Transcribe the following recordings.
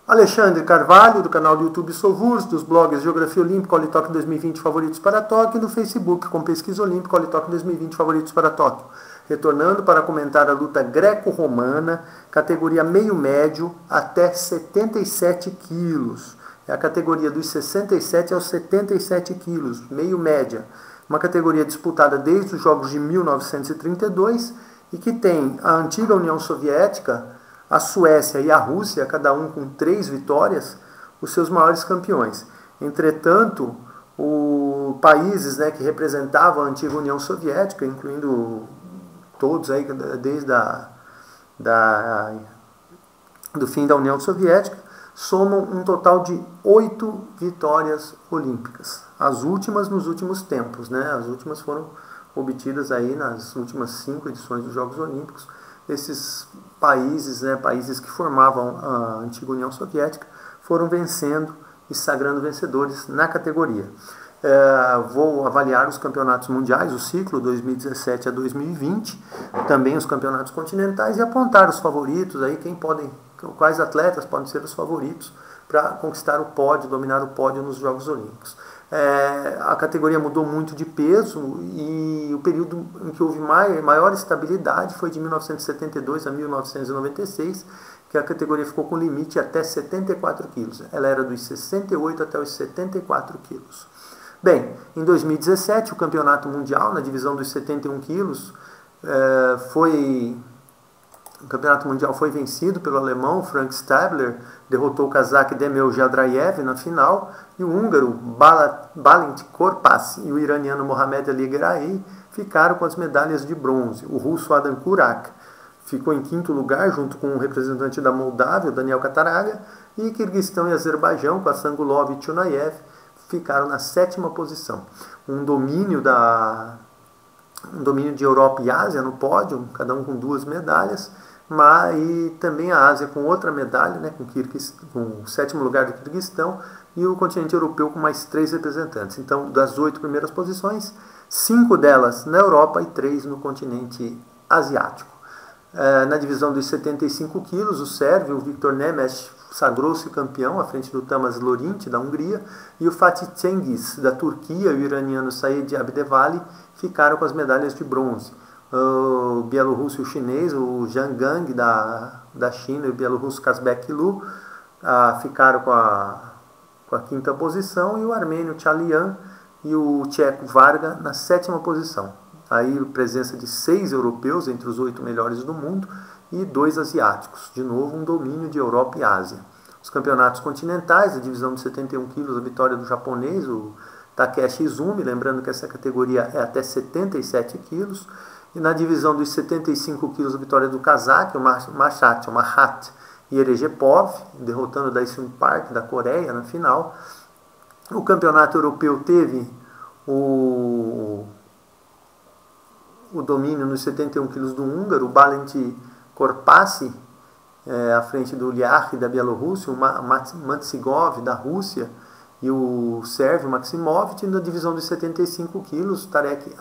Alexandre Carvalho, do canal do YouTube Sovurs, dos blogs Geografia Olímpica, Olitóquio 2020 Favoritos para Tóquio, e no Facebook com Pesquisa Olímpica, Olitóquio 2020 Favoritos para Tóquio. Retornando para comentar a luta greco-romana, categoria meio-médio até 77 quilos. É a categoria dos 67 aos 77 quilos, meio-média. Uma categoria disputada desde os Jogos de 1932 e que tem a antiga União Soviética, a Suécia e a Rússia, cada um com 3 vitórias, os seus maiores campeões. Entretanto, os países, que representavam a antiga União Soviética, incluindo todos aí, desde do fim da União Soviética, somam um total de 8 vitórias olímpicas. As últimas nos últimos tempos, As últimas foram obtidas aí nas últimas 5 edições dos Jogos Olímpicos. Esses países, países que formavam a antiga União Soviética, foram vencendo e sagrando vencedores na categoria. Vou avaliar os campeonatos mundiais, o ciclo 2017 a 2020, também os campeonatos continentais e apontar os favoritos, aí quais atletas podem ser os favoritos para conquistar o pódio, dominar o pódio nos Jogos Olímpicos. A categoria mudou muito de peso e o período em que houve maior estabilidade foi de 1972 a 1996, que a categoria ficou com limite até 74 quilos. Ela era dos 68 até os 74 quilos. Bem, em 2017, o campeonato mundial, na divisão dos 71 quilos, o campeonato mundial foi vencido pelo alemão Frank Stabler, derrotou o cazaque Demir Jadrayev na final, e o húngaro Balint Korpas e o iraniano Mohamed Ali Gheraei ficaram com as medalhas de bronze. O russo Adam Kurak ficou em 5º lugar, junto com o representante da Moldávia, Daniel Cataraga, e Quirguistão e Azerbaijão, com Assangulov e Chunayev, ficaram na 7ª posição. Um domínio de Europa e Ásia no pódio, cada um com 2 medalhas, e também a Ásia com outra medalha, com o 7º lugar do Quirguistão, e o continente europeu com mais 3 representantes. Então, das 8 primeiras posições, 5 delas na Europa e 3 no continente asiático. Na divisão dos 75 quilos, o sérvio Viktor Nemes sagrou-se campeão à frente do Tamás Lorint, da Hungria, e o Fatih Cengiz, da Turquia, e o iraniano Said Abdevali ficaram com as medalhas de bronze. O bielorrusso e o chinês, o Zhang Gang, da China, e o bielorrusso Kazbek Lu ficaram com a 5ª posição, e o armênio Chalian e o tcheco Varga na 7ª posição. Aí presença de 6 europeus entre os 8 melhores do mundo e 2 asiáticos. De novo, um domínio de Europa e Ásia. Os campeonatos continentais, a divisão de 71 quilos, a vitória do japonês, o Takeshi Izumi, lembrando que essa categoria é até 77 quilos. E na divisão dos 75 quilos, a vitória do cazaque, o Mahat Yerejepov, derrotando o Daesun Park, da Coreia, na final. O campeonato europeu teve o domínio nos 71 quilos do húngaro, o Balint Korpasi, à frente do Liach, da Bielorrússia, o Matsigov, da Rússia, e o sérvio Maximov. E na divisão dos 75 quilos, Tarek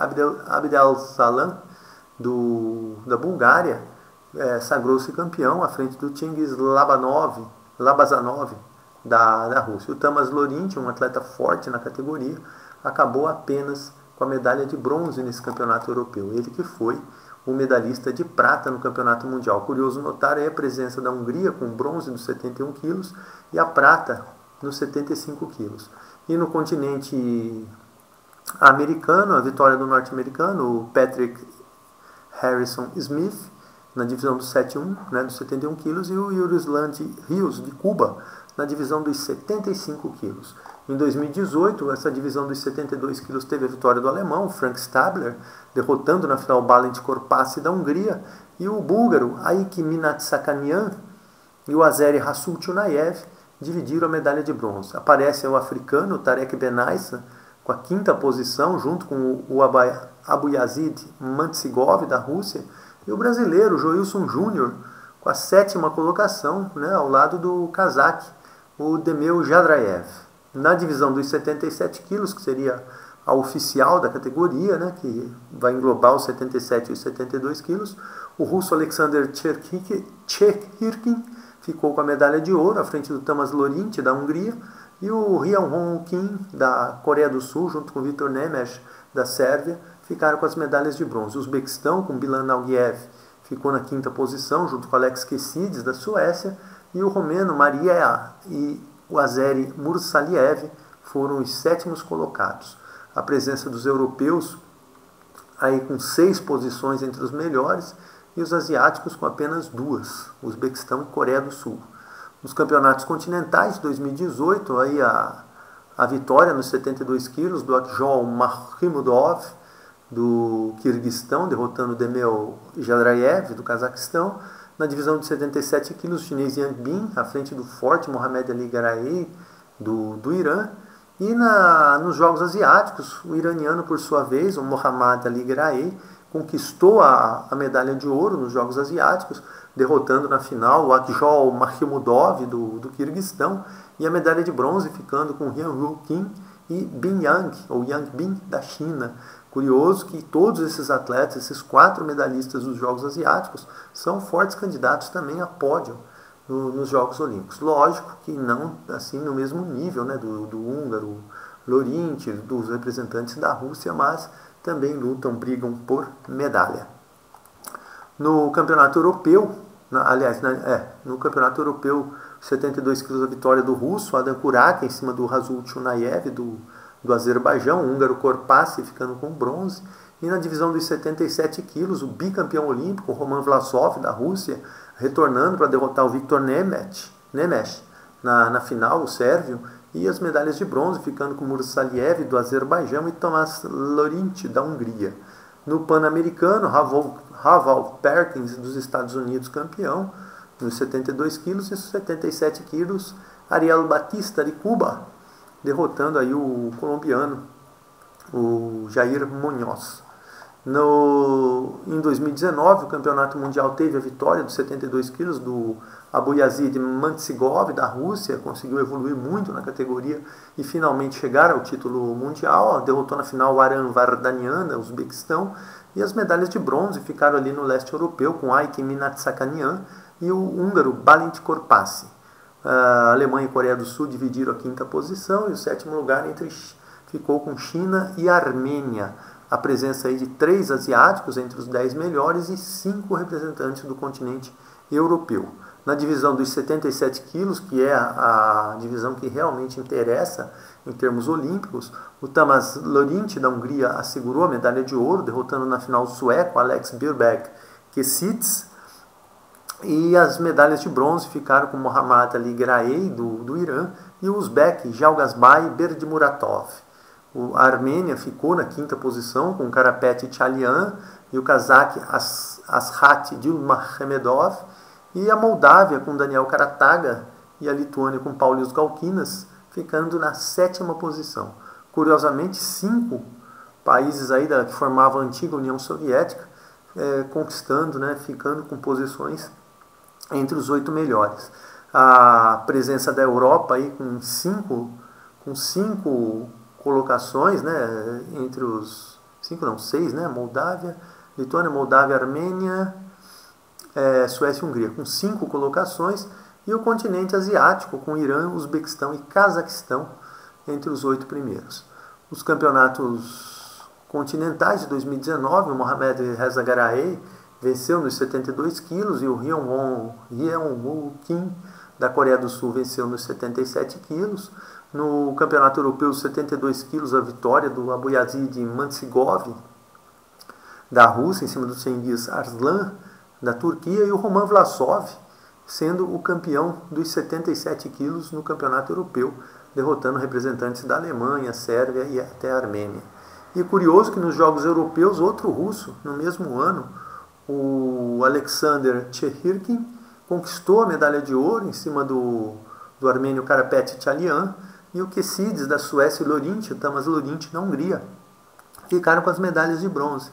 Abdel-Salam, da Bulgária, sagrou-se campeão à frente do Cengiz Labazanov, da Rússia. O Tamás Lorint, um atleta forte na categoria, acabou apenas com a medalha de bronze nesse campeonato europeu. Ele que foi o medalhista de prata no campeonato mundial. Curioso notar a presença da Hungria com bronze nos 71 quilos e a prata nos 75 quilos. E no continente americano, a vitória do norte-americano, o Patrick Harrison Smith, na divisão dos 71, dos 71 quilos, e o Yurisland Rios, de Cuba, na divisão dos 75 quilos. Em 2018, essa divisão dos 72 quilos teve a vitória do alemão, Frank Stabler, derrotando na final Balint Korpasi, da Hungria, e o búlgaro Aik Minatsakanian e o azeri Rasul Chunayev dividiram a medalha de bronze. Aparece o africano Tarek Benaissa com a 5ª posição, junto com o Abuyazid Mantsigov, da Rússia, e o brasileiro Joilson Júnior com a 7ª colocação, ao lado do cazaque, o Demir Jadrayev. Na divisão dos 77 quilos, que seria a oficial da categoria, que vai englobar os 77 e os 72 quilos, o russo Alexander Tcherkirkin ficou com a medalha de ouro, à frente do Tamas Lorinte, da Hungria, e o Hyun Won Kim, da Coreia do Sul, junto com o Viktor Nemes, da Sérvia, ficaram com as medalhas de bronze. O Uzbequistão, com Bilan Nalgiev, ficou na 5ª posição, junto com Alex Kessides, da Suécia, e o romeno Maria e o azeri Mursaliev foram os 7º colocados. A presença dos europeus, aí com 6 posições entre os melhores, e os asiáticos com apenas 2, Uzbequistão e Coreia do Sul. Nos campeonatos continentais de 2018, aí a vitória nos 72 quilos do Akjol Makhmudov, do Quirguistão, derrotando Demel Jadrayev, do Cazaquistão. Na divisão de 77 quilos, o chinês Yang Bin, à frente do forte Mohamed Ali Garaei, do Irã. E nos Jogos Asiáticos, o iraniano, por sua vez, o Mohammad Ali Garaei, conquistou a medalha de ouro nos Jogos Asiáticos, derrotando na final o Akjol Makhmudov, do Quirguistão, e a medalha de bronze ficando com Hyun Kim e Bin Yang, ou Yang Bin, da China. Curioso que todos esses atletas, esses 4 medalhistas dos Jogos Asiáticos, são fortes candidatos também a pódio nos Jogos Olímpicos. Lógico que não assim no mesmo nível, né, do húngaro, Lorinte, dos representantes da Rússia, mas também lutam, brigam por medalha. No Campeonato Europeu, no Campeonato Europeu, 72 quilos, a vitória do russo Adam Kurak em cima do Rasul Chunayev, do Azerbaijão, o húngaro Korpassi ficando com bronze. E na divisão dos 77 quilos, o bicampeão olímpico, Roman Vlasov, da Rússia, retornando para derrotar o Viktor Nemes na final, o sérvio, e as medalhas de bronze ficando com Mursaliev, do Azerbaijão, e Tomás Lorinte, da Hungria. No Pan-Americano, Raval Perkins, dos Estados Unidos, campeão, nos 72 quilos, e nos 77 quilos, Ariel Batista, de Cuba, derrotando aí o colombiano, o Jair Muñoz. Em 2019, o Campeonato Mundial teve a vitória dos 72 quilos do Abuyazid Mantsigov, da Rússia, conseguiu evoluir muito na categoria e finalmente chegar ao título mundial. Derrotou na final o Aran Vardanyan, da Uzbequistão, e as medalhas de bronze ficaram ali no leste europeu, com Aikin Minatsakanian e o húngaro Balint Korpassi. A Alemanha e Coreia do Sul dividiram a 5ª posição, e o 7º lugar ficou com China e Armênia. A presença aí de 3 asiáticos entre os 10 melhores e 5 representantes do continente europeu. Na divisão dos 77 quilos, que é a divisão que realmente interessa em termos olímpicos, o Tamas Lorinte, da Hungria, assegurou a medalha de ouro, derrotando na final o sueco Alex Birbeck Kessides. E as medalhas de bronze ficaram com Mohammad Ali Garaei, do Irã, e o uzbek Jalgazbay Berdimuratov. A Armênia ficou na 5ª posição com Karapet Tchalian e o cazaque Ashat Dilmahmedov, e a Moldávia com Daniel Karataga e a Lituânia com Paulius Galkinas ficando na 7ª posição. Curiosamente, 5 países aí que formavam a antiga União Soviética conquistando, ficando com posições entre os 8 melhores. A presença da Europa aí com 5 colocações, entre os 6, Moldávia, Lituânia, Moldávia, Armênia, Suécia e Hungria, com 5 colocações, e o continente asiático com Irã, Uzbequistão e Cazaquistão entre os 8 primeiros. Os campeonatos continentais de 2019, o Mohamed Reza Garaei venceu nos 72 quilos e o Hyun Woo Kim, da Coreia do Sul, venceu nos 77 quilos. No Campeonato Europeu dos 72 quilos, a vitória do Abuyazid Mantsigov, da Rússia, em cima do Cengiz Arslan, da Turquia, e o Roman Vlasov, sendo o campeão dos 77 quilos no Campeonato Europeu, derrotando representantes da Alemanha, Sérvia e até a Armênia. E curioso que nos Jogos Europeus, outro russo, no mesmo ano, o Alexander Tchehirkin, conquistou a medalha de ouro em cima do armênio Karapet Tchalian, e o Kessides, da Suécia, e Lorinte, o Tamas Lorinte, da Hungria, ficaram com as medalhas de bronze.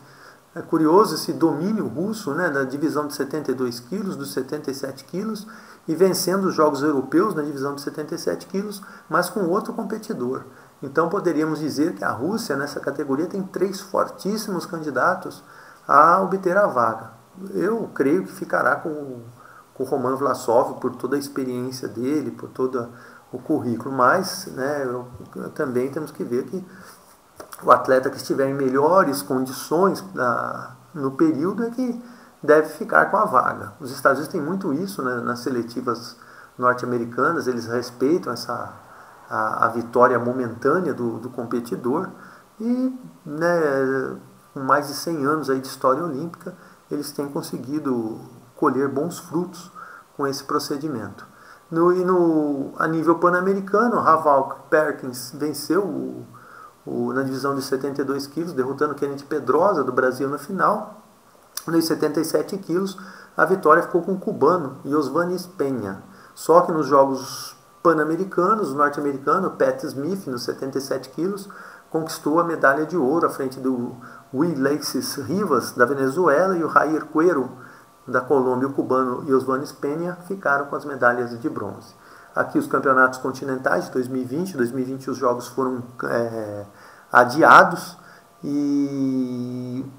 É curioso esse domínio russo, da divisão de 72 quilos, dos 77 quilos, e vencendo os Jogos Europeus na divisão de 77 quilos, mas com outro competidor. Então poderíamos dizer que a Rússia, nessa categoria, tem 3 fortíssimos candidatos a obter a vaga. Eu creio que ficará com com o Roman Vlasov, por toda a experiência dele, por todo o currículo, mas né, também temos que ver que o atleta que estiver em melhores condições no período é que deve ficar com a vaga. Os Estados Unidos têm muito isso, né, nas seletivas norte-americanas, eles respeitam a vitória momentânea do competidor e né, com mais de 100 anos aí de história olímpica, eles têm conseguido colher bons frutos com esse procedimento. A nível pan-americano, Raval Perkins venceu na divisão de 72 quilos, derrotando Kennedy Pedrosa do Brasil na final. Nos 77 quilos, a vitória ficou com o cubano Yosvanis Peña. Só que nos Jogos Pan-Americanos, o norte-americano Pat Smith, nos 77 quilos, conquistou a medalha de ouro à frente do Ulises Rivas, da Venezuela, e o Jair Cuero, da Colômbia. O cubano Yosvanis Peña ficaram com as medalhas de bronze. Aqui os campeonatos continentais de 2020. 2020 os jogos foram adiados,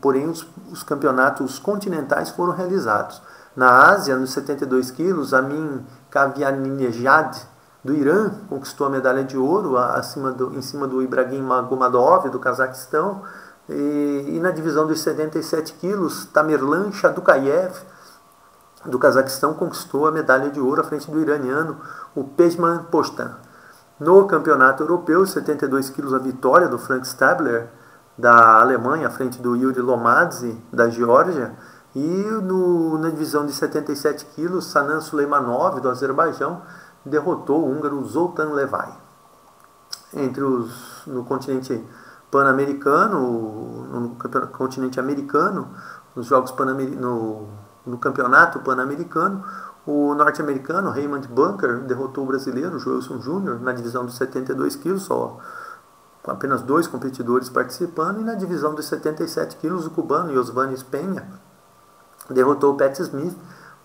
porém os campeonatos continentais foram realizados. Na Ásia, nos 72 quilos, Amin Kavianejad, do Irã, conquistou a medalha de ouro em cima do Ibrahim Magomedov, do Cazaquistão. E na divisão dos 77 quilos, Tamerlan Shadukayev, do Cazaquistão, conquistou a medalha de ouro à frente do iraniano, o Pejman Postan. No campeonato europeu, 72 quilos, a vitória do Frank Stabler, da Alemanha, à frente do Yuri Lomadze, da Geórgia. E na divisão de 77 quilos, Sanan Suleimanov, do Azerbaijão, derrotou o húngaro Zoltan Levay. No continente pan-americano, no continente americano, nos Jogos no campeonato pan-americano, o norte-americano Raymond Bunker derrotou o brasileiro Joelson Júnior na divisão dos 72 quilos, só com apenas 2 competidores participando. E na divisão dos 77 quilos, o cubano Yosvanis Peña derrotou o Pat Smith,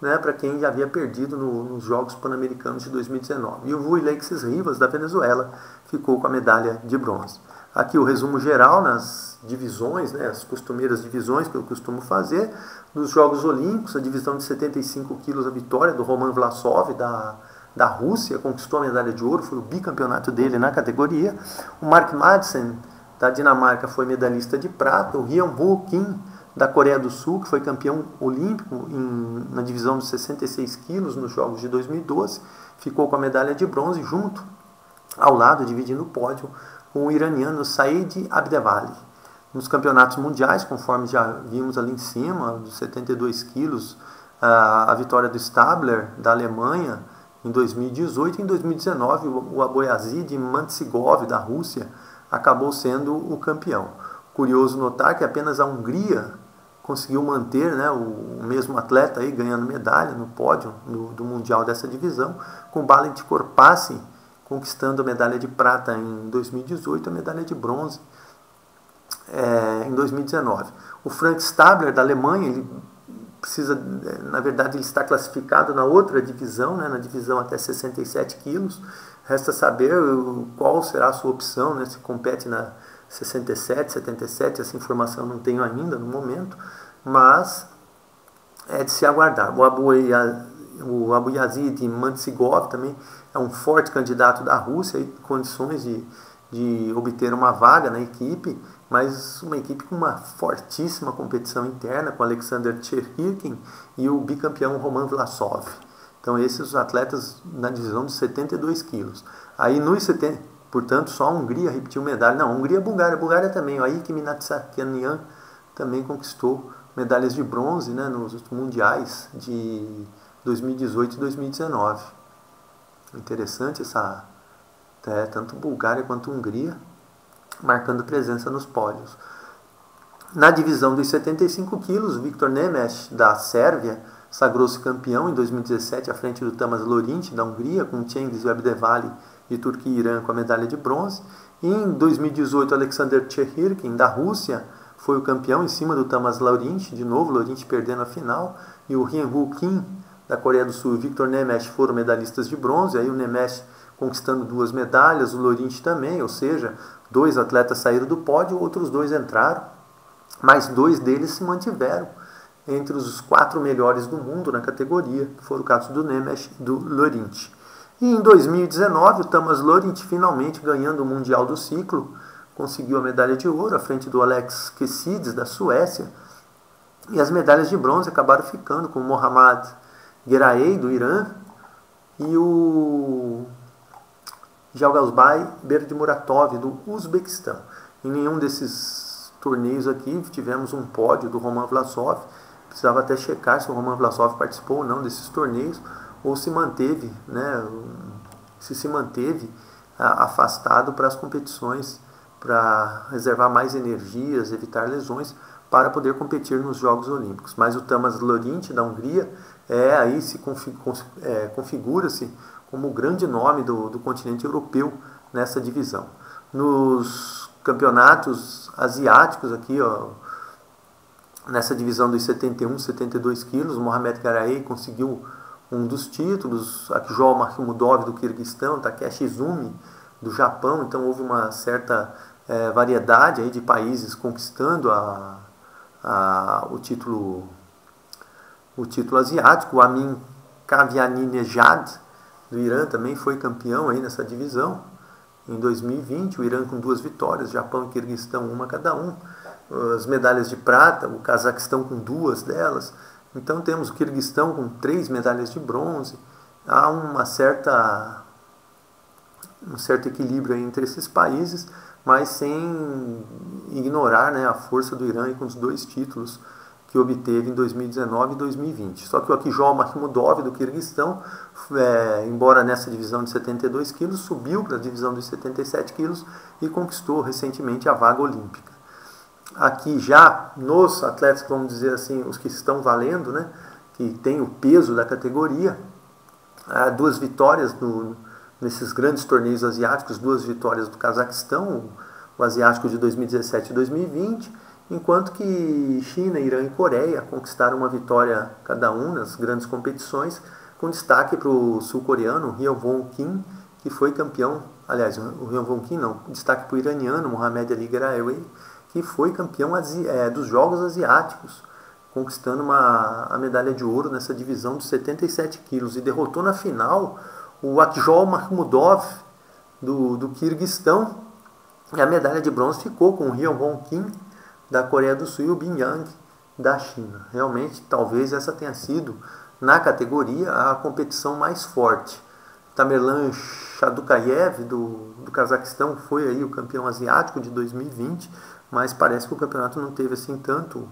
né, para quem já havia perdido nos Jogos Pan-Americanos de 2019. E o Ulises Rivas, da Venezuela, ficou com a medalha de bronze. Aqui o resumo geral nas divisões, né, as costumeiras divisões que eu costumo fazer. Nos Jogos Olímpicos, a divisão de 75 quilos, a vitória do Roman Vlasov, da Rússia, conquistou a medalha de ouro, foi o bicampeonato dele na categoria. O Mark Madsen, da Dinamarca, foi medalhista de prata. O Hyun-Woo Kim, da Coreia do Sul, que foi campeão olímpico na divisão dos 66 quilos nos Jogos de 2012, ficou com a medalha de bronze, junto ao lado, dividindo o pódio, com o iraniano Said Abdevali. Nos campeonatos mundiais, conforme já vimos ali em cima, dos 72 quilos, a vitória do Stabler, da Alemanha, em 2018. Em 2019, o Aboyazid Mantsigov, da Rússia, acabou sendo o campeão. Curioso notar que apenas a Hungria conseguiu manter, né, o mesmo atleta aí, ganhando medalha no pódio do Mundial dessa divisão, com Balint Korpasi conquistando a medalha de prata em 2018, a medalha de bronze em 2019. O Frank Stabler, da Alemanha, ele precisa, na verdade, ele está classificado na outra divisão, né, na divisão até 67 quilos. Resta saber qual será a sua opção, né, se compete na 67, 77, essa informação não tenho ainda no momento, mas é de se aguardar. O Aboyazid Mantsigov também é um forte candidato da Rússia, em condições de obter uma vaga na equipe, mas uma equipe com uma fortíssima competição interna, com Alexander Cherkirkin e o bicampeão Roman Vlasov. Então esses os atletas na divisão de 72 quilos. Aí nos 70, portanto, só a Hungria repetiu medalha. Não, a Hungria e a Bulgária também. O Aik Minatsakyanyan também conquistou medalhas de bronze, né, nos mundiais de 2018 e 2019. Interessante tanto Bulgária quanto Hungria marcando presença nos pódios. Na divisão dos 75 quilos, Viktor Nemes, da Sérvia, sagrou-se campeão em 2017 à frente do Tamas Lorint, da Hungria, com Cengiz Abdevali de Turquia e Irã com a medalha de bronze. E em 2018, Alexander Cherkirkin, da Rússia, foi o campeão em cima do Tamas Lorint, de novo, Lorint perdendo a final, e o Hyun-Woo Kim, da Coreia do Sul, e o Viktor Nemes foram medalhistas de bronze. Aí o Nemes conquistando 2 medalhas, o Lorint também, ou seja, 2 atletas saíram do pódio, outros 2 entraram, mas 2 deles se mantiveram entre os 4 melhores do mundo na categoria, que foi o caso do Nemes e do Laurent. E em 2019, o Tamas Laurent, finalmente ganhando o Mundial do Ciclo, conseguiu a medalha de ouro à frente do Alex Kessides, da Suécia. E as medalhas de bronze acabaram ficando com o Mohammad Geraey, do Irã, e o Jalgazbai Berdimuratov, do Uzbequistão. Em nenhum desses torneios aqui tivemos um pódio do Roman Vlasov. Precisava até checar se o Roman Vlasov participou ou não desses torneios, ou se manteve, né, se manteve afastado para as competições, para reservar mais energias, evitar lesões, para poder competir nos Jogos Olímpicos. Mas o Tamas Laurent, da Hungria, aí se configura-se como o grande nome do continente europeu nessa divisão. Nos campeonatos asiáticos aqui, ó, nessa divisão dos 71 e 72 quilos, o Mohamed Geraey conseguiu um dos títulos, Akjol Makhmudov do Quirguistão, Takeshi Izumi do Japão. Então houve uma certa variedade aí de países conquistando o título asiático. O Amin Kavianinejad do Irã também foi campeão aí nessa divisão em 2020, o Irã com 2 vitórias, Japão e Quirguistão uma cada um. As medalhas de prata, o Cazaquistão com 2 delas. Então temos o Quirguistão com 3 medalhas de bronze. Há um certo equilíbrio aí entre esses países, mas sem ignorar, né, a força do Irã com os 2 títulos que obteve em 2019 e 2020. Só que o Akjol Makhmudov do Quirguistão, embora nessa divisão de 72 quilos, subiu para a divisão de 77 quilos e conquistou recentemente a vaga olímpica. Aqui já nos atletas, vamos dizer assim, os que estão valendo, né, que tem o peso da categoria, 2 vitórias nesses grandes torneios asiáticos, 2 vitórias do Cazaquistão, o asiático de 2017 e 2020, enquanto que China, Irã e Coreia conquistaram uma vitória cada um nas grandes competições, com destaque para o sul-coreano Hyun-Won Kim, que foi campeão, aliás, o Hyun-Won Kim não, destaque para o iraniano Mohamed Ali Geraey, que foi campeão dos Jogos Asiáticos, conquistando a medalha de ouro nessa divisão de 77 quilos, e derrotou na final o Akjol Makhmudov do Quirguistão, e a medalha de bronze ficou com o Hyun-Won Kim da Coreia do Sul e o Bin Yang da China. Realmente, talvez essa tenha sido, na categoria, a competição mais forte. Tamerlan Shadukayev do Cazaquistão foi aí o campeão asiático de 2020, mas parece que o campeonato não teve assim tanto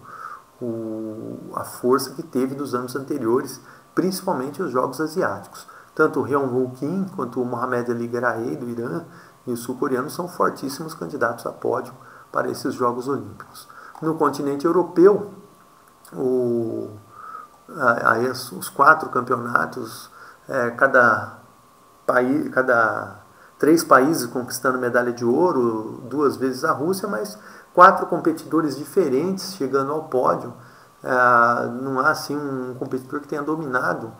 a força que teve nos anos anteriores, principalmente os Jogos Asiáticos. Tanto o Hyun-Won Kim quanto o Mohamed Ali Geraey do Irã e o sul-coreano são fortíssimos candidatos a pódio para esses Jogos Olímpicos. No continente europeu, os 4 campeonatos, cada 3 países conquistando medalha de ouro, 2 vezes a Rússia, mas 4 competidores diferentes chegando ao pódio. Não há assim um competidor que tenha dominado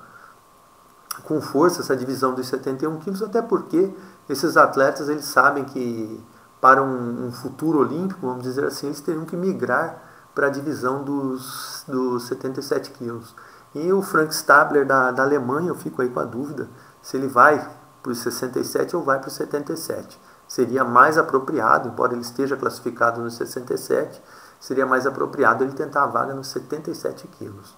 com força essa divisão dos 71 quilos, até porque esses atletas eles sabem que para um futuro olímpico, vamos dizer assim, eles teriam que migrar para a divisão dos 77 quilos. E o Frank Stabler da Alemanha, eu fico aí com a dúvida se ele vai para os 67 ou vai para os 77. Seria mais apropriado, embora ele esteja classificado nos 67, seria mais apropriado ele tentar a vaga nos 77 quilos.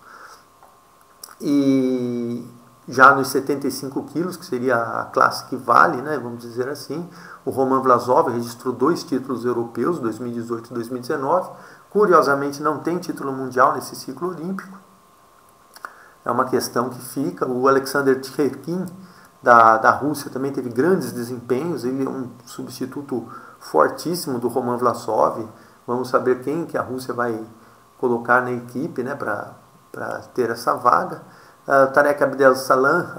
E já nos 75 quilos, que seria a classe que vale, né, vamos dizer assim, o Roman Vlasov registrou 2 títulos europeus, 2018 e 2019. Curiosamente, não tem título mundial nesse ciclo olímpico. É uma questão que fica. O Alexander Tcherkin, da Rússia, também teve grandes desempenhos. Ele é um substituto fortíssimo do Roman Vlasov. Vamos saber quem que a Rússia vai colocar na equipe, né, para ter essa vaga. Tarek Abdelslan,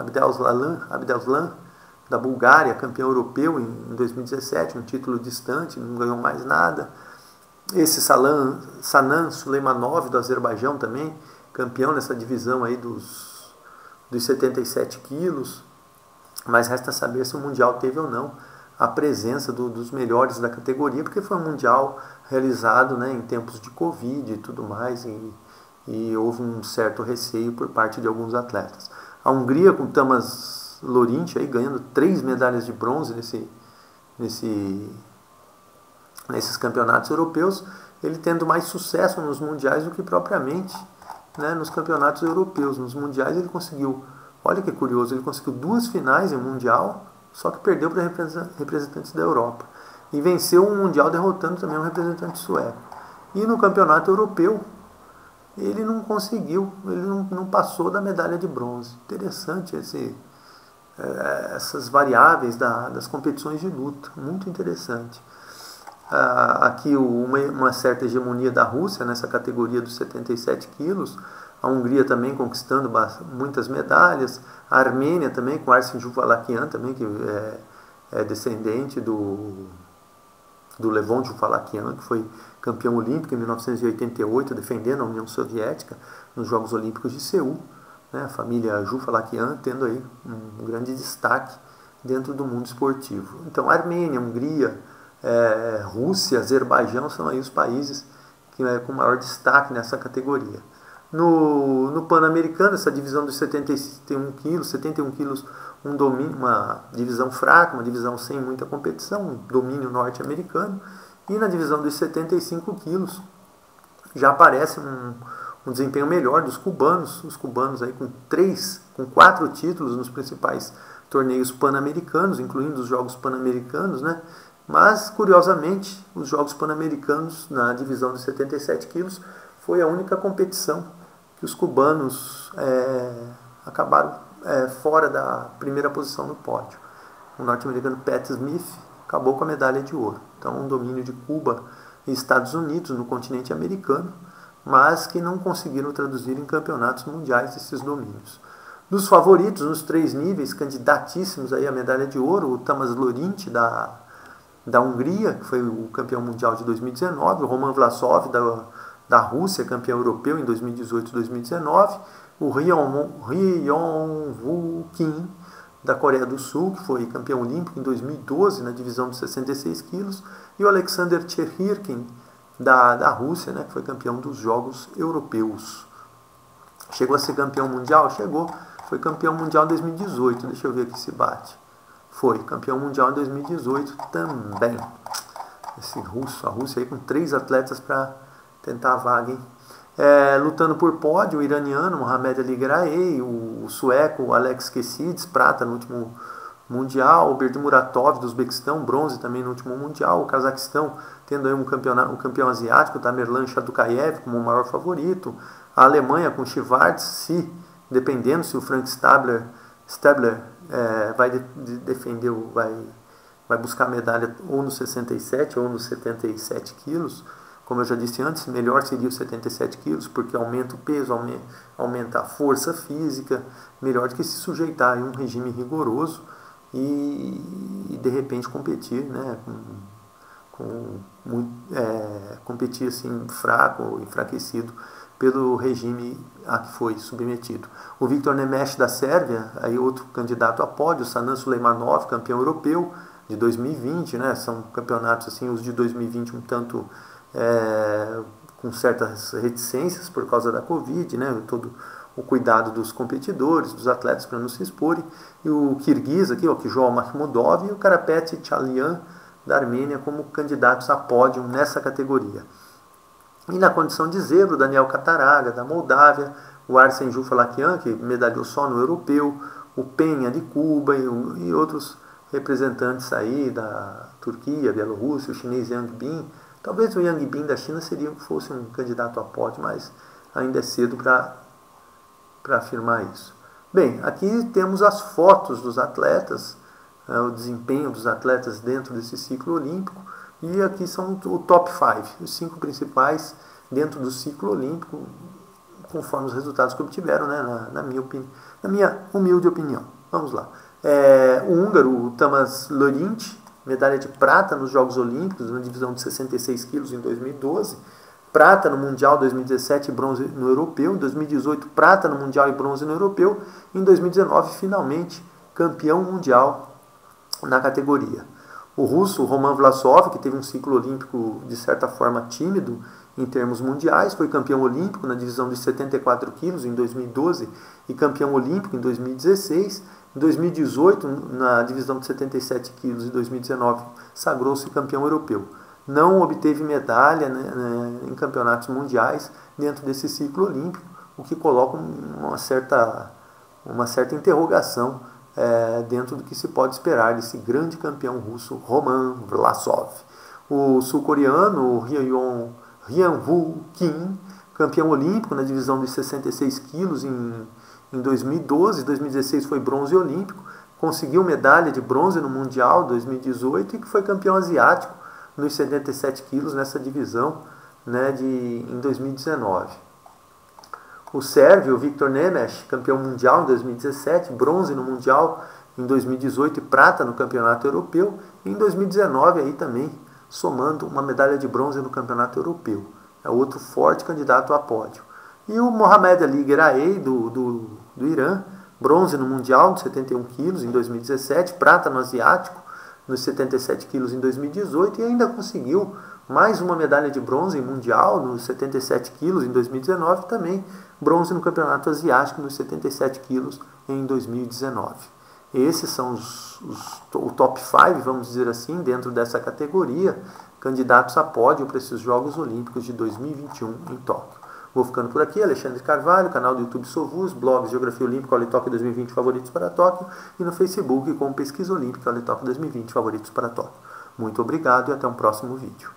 da Bulgária, campeão europeu em 2017, um título distante, não ganhou mais nada. Esse Sanan Suleimanov do Azerbaijão também, campeão nessa divisão aí dos 77 quilos. Mas resta saber se o Mundial teve ou não a presença dos melhores da categoria, porque foi um Mundial realizado, né, em tempos de Covid e tudo mais, e houve um certo receio por parte de alguns atletas. A Hungria, com Tamás Lőrinc aí ganhando 3 medalhas de bronze nesses campeonatos europeus, ele tendo mais sucesso nos mundiais do que propriamente, né, nos campeonatos europeus. Nos mundiais ele conseguiu, olha que curioso, ele conseguiu 2 finais em mundial, só que perdeu para representantes da Europa. E venceu um mundial derrotando também um representante sueco. E no campeonato europeu, ele não conseguiu, ele não passou da medalha de bronze. Interessante essas variáveis das competições de luta, muito interessante. Aqui uma certa hegemonia da Rússia nessa categoria dos 77 quilos, a Hungria também conquistando muitas medalhas, a Armênia também com Arsen Juvalakian também, que é descendente do Levon Juvalakian, que foi campeão olímpico em 1988, defendendo a União Soviética nos Jogos Olímpicos de Seul, né? A família Juvalakian tendo aí um grande destaque dentro do mundo esportivo. Então, Armênia, Hungria, Rússia, Azerbaijão são aí os países que com maior destaque nessa categoria. No Pan-Americano, essa divisão dos 71 quilos, uma divisão fraca, uma divisão sem muita competição, um domínio norte-americano. E na divisão dos 75 quilos já aparece um desempenho melhor dos cubanos, os cubanos aí com 4 títulos nos principais torneios pan-americanos, incluindo os Jogos Pan-Americanos, né? Mas, curiosamente, os Jogos Pan-Americanos na divisão dos 77 quilos foi a única competição que os cubanos acabaram fora da primeira posição no pódio. O norte-americano Pat Smith acabou com a medalha de ouro. Então, um domínio de Cuba e Estados Unidos no continente americano, mas que não conseguiram traduzir em campeonatos mundiais esses domínios. Dos favoritos, nos 3 níveis, candidatíssimos aí à medalha de ouro, o Tamás Lőrinc da Hungria, que foi o campeão mundial de 2019, o Roman Vlasov da Rússia, campeão europeu em 2018 e 2019, o Ryong-Woo Kim da Coreia do Sul, que foi campeão olímpico em 2012 na divisão dos 66 quilos, e o Alexander Cherhyrkin da Rússia, né, que foi campeão dos Jogos Europeus. Chegou a ser campeão mundial? Chegou. Foi campeão mundial em 2018. Deixa eu ver aqui se bate. Foi campeão mundial em 2018 também. A Rússia aí com 3 atletas para tentar a vaga, hein? Lutando por pódio, o iraniano Mohamed Ali Graei, o sueco Alex Kessides, prata no último mundial, o Berdimuratov do Uzbequistão, bronze também no último mundial, o Cazaquistão tendo aí um campeão asiático, o Tamerlan Shadukayev como o maior favorito, a Alemanha com Schwarz, dependendo se o Frank Stabler vai defender, vai buscar medalha ou nos 67 ou nos 77 quilos. Como eu já disse antes, melhor seria os 77 quilos, porque aumenta o peso, aumenta a força física, melhor do que se sujeitar a um regime rigoroso e de repente competir, né, competir assim, fraco ou enfraquecido pelo regime a que foi submetido. O Viktor Nemeth da Sérvia, aí outro candidato a pódio, o Sanan Sulejmanov, campeão europeu de 2020, né, são campeonatos assim, os de 2020 um tanto com certas reticências por causa da Covid, né, todo o cuidado dos competidores, dos atletas para não se exporem, e o kirguiz aqui, o Kjol Makhmudov, e o Karapet Tchalian da Armênia como candidatos a pódio nessa categoria. E na condição de zebra, o Daniel Cataraga da Moldávia, o Arsen Juvalakian, que medalhou só no europeu, o Penha de Cuba e outros representantes aí da Turquia, Bielorrússia, o chinês Yang Bin. Talvez o Yang Bin da China fosse um candidato a pódio, mas ainda é cedo para afirmar isso. Bem, aqui temos as fotos dos atletas, o desempenho dos atletas dentro desse ciclo olímpico, e aqui são o top 5, os 5 principais dentro do ciclo olímpico, conforme os resultados que obtiveram, né, na minha humilde opinião. Vamos lá. O húngaro, o Tamás Lőrinc, medalha de prata nos Jogos Olímpicos, na divisão de 66 quilos em 2012, prata no Mundial 2017 e bronze no Europeu, em 2018 prata no Mundial e bronze no Europeu, em 2019 finalmente campeão mundial na categoria. O russo Roman Vlasov, que teve um ciclo olímpico de certa forma tímido em termos mundiais, foi campeão olímpico na divisão de 74 quilos em 2012 e campeão olímpico em 2016. Em 2018, na divisão de 77 quilos e 2019, sagrou-se campeão europeu. Não obteve medalha, né, em campeonatos mundiais dentro desse ciclo olímpico, o que coloca uma certa interrogação dentro do que se pode esperar desse grande campeão russo, Roman Vlasov. O sul-coreano Hyun-woo Kim, campeão olímpico na divisão de 66 quilos em 2012, 2016 foi bronze olímpico, conseguiu medalha de bronze no Mundial 2018 e que foi campeão asiático nos 77 quilos nessa divisão, né, em 2019. O sérvio Viktor Nemeth, campeão mundial em 2017, bronze no Mundial em 2018 e prata no Campeonato Europeu, e em 2019 aí também somando uma medalha de bronze no Campeonato Europeu. É outro forte candidato a pódio. E o Mohamed Ali Geraey, do Irã, bronze no Mundial de 71 quilos em 2017, prata no Asiático nos 77 quilos em 2018 e ainda conseguiu mais uma medalha de bronze em Mundial nos 77 quilos em 2019 e também bronze no Campeonato Asiático nos 77 quilos em 2019. Esses são o top 5, vamos dizer assim, dentro dessa categoria, candidatos a pódio para esses Jogos Olímpicos de 2021 em Tóquio. Vou ficando por aqui, Alexandre Carvalho, canal do YouTube Sovus, blogs Geografia Olímpica, Olitóquio 2020 Favoritos para Tóquio e no Facebook com Pesquisa Olímpica, Olitóquio 2020 Favoritos para Tóquio. Muito obrigado e até um próximo vídeo.